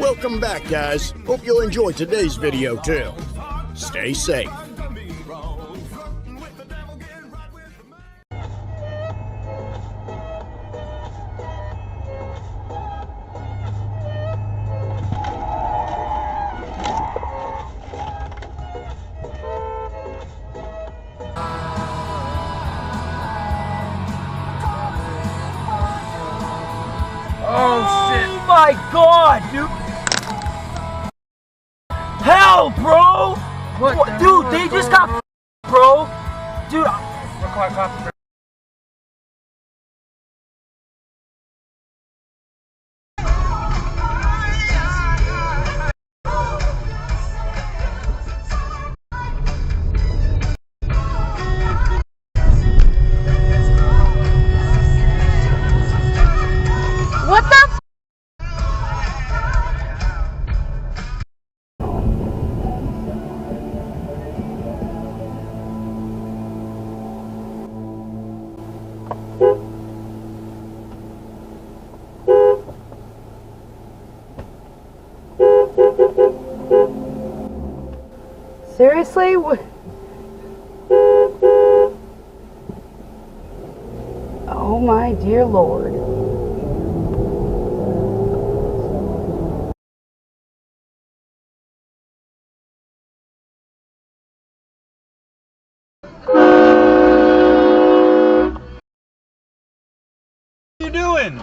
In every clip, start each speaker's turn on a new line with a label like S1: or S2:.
S1: Welcome back, guys. Hope you'll enjoy today's video too. Stay safe.
S2: Oh my god, dude! Hell, bro! What dude, they just got bro! Dude,
S3: what the? Seriously? Oh my dear Lord.
S2: what are you doing?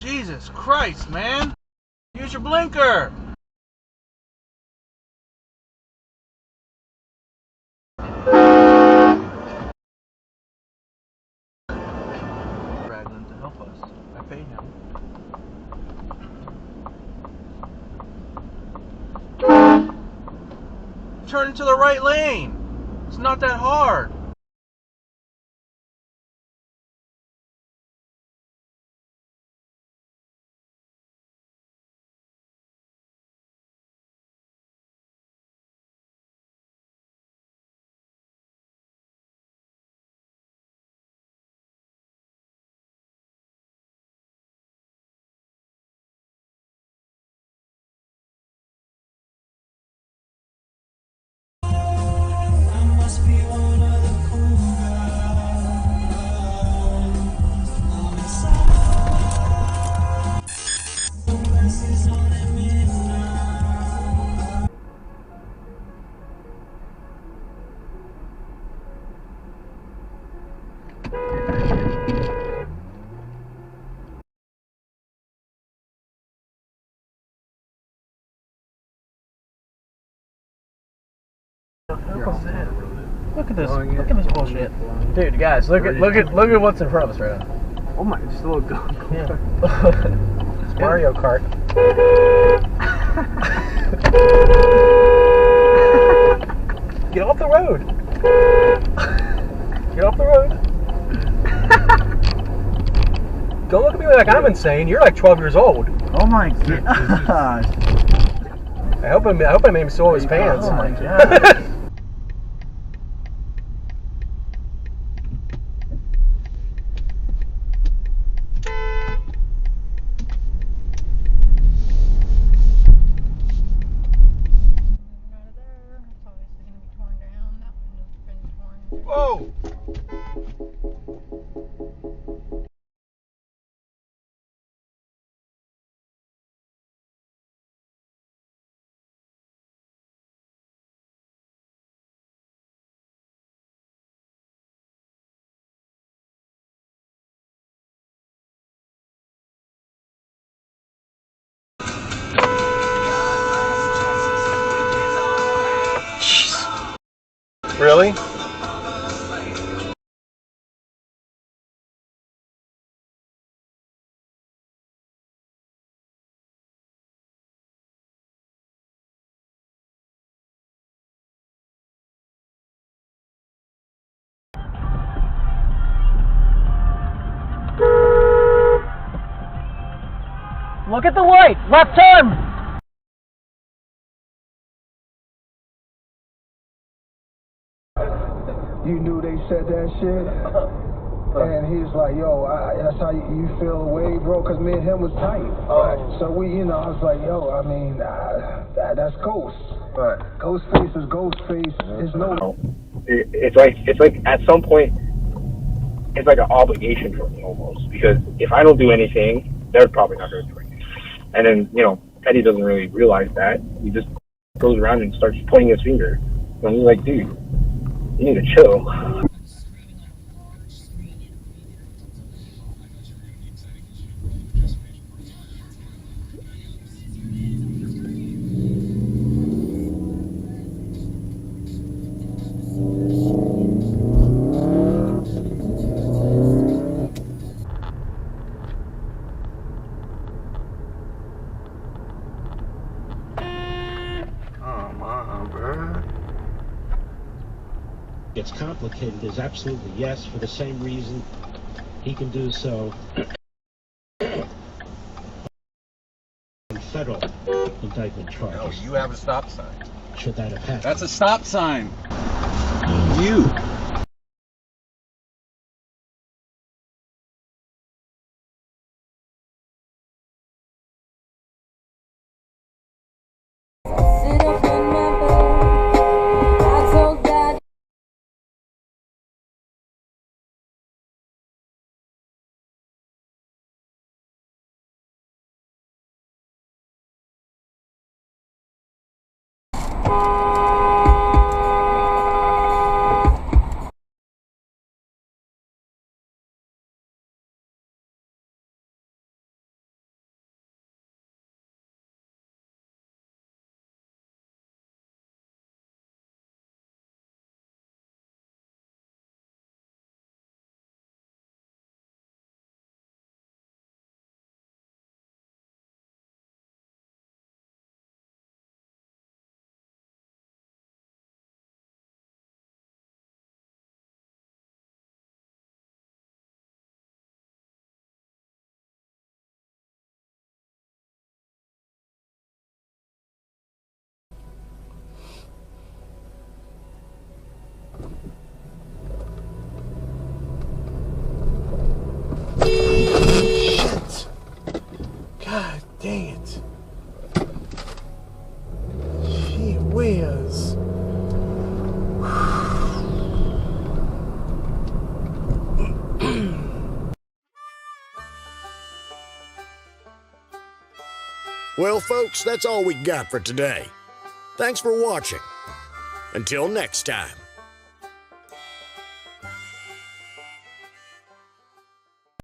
S2: Jesus Christ, man! Use your blinker! Raglan to help us. I paid him. Turn into the right lane! It's not that hard! Look at this! Look at this bullshit, dude. Guys, look at what's in front of us right now.
S4: Oh my, just a little go.
S2: Yeah. It's Mario Kart. Get off the road! Get off the road! Don't look at me like I'm insane. You're like 12 years old.
S4: Oh my gosh.
S2: I hope I made him sew his pants.
S4: Oh my god.
S2: Whoa! Really?
S3: Look at the light! Left turn!
S5: you knew they said that shit. And he was like, yo, that's how you feel away, bro, because me and him was tight. Right. So we, you know, I was like, yo, I mean, that's Ghost. Right. Ghostface is Ghostface. There's no...
S6: It's like at some point, it's like an obligation for me almost, because if I don't do anything, they're probably not going to do anything. And then, you know, Teddy doesn't really realize that. He just goes around and starts pointing his finger. And he's like, dude, you need to chill.
S7: It's complicated is absolutely yes, for the same reason he can do so in federal indictment charges.
S8: No, you have a stop sign.
S7: Should that have happened?
S8: That's a stop sign. You.
S9: Shit! God dang it. Gee whiz.
S1: Well, folks, that's all we got for today. Thanks for watching. Until next time.